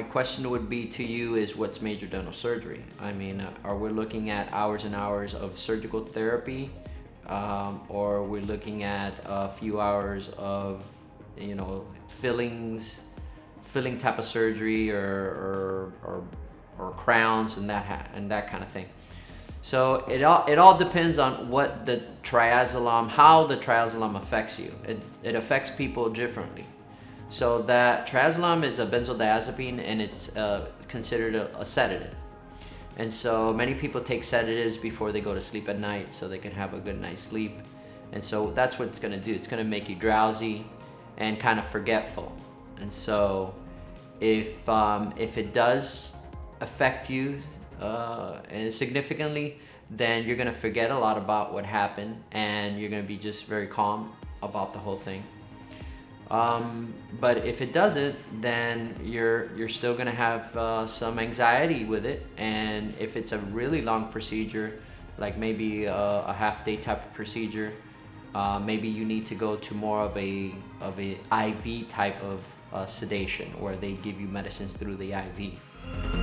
my question would be to you is, what's major dental surgery? I mean, are we looking at hours and hours of surgical therapy, or are we looking at a few hours of, you know, filling type of surgery, or crowns and that kind of thing? So it all depends on what the triazolam, how the triazolam affects you. It affects people differently. So that triazolam is a benzodiazepine, and it's considered a sedative. And so many people take sedatives before they go to sleep at night so they can have a good night's sleep. And so that's what it's going to do. It's going to make you drowsy and kind of forgetful. And so if it does affect you and significantly, then you're going to forget a lot about what happened, and you're going to be just very calm about the whole thing. But if it doesn't, then you're still gonna have some anxiety with it. And if it's a really long procedure, like maybe a half-day type of procedure, maybe you need to go to more of a IV type of sedation, where they give you medicines through the IV.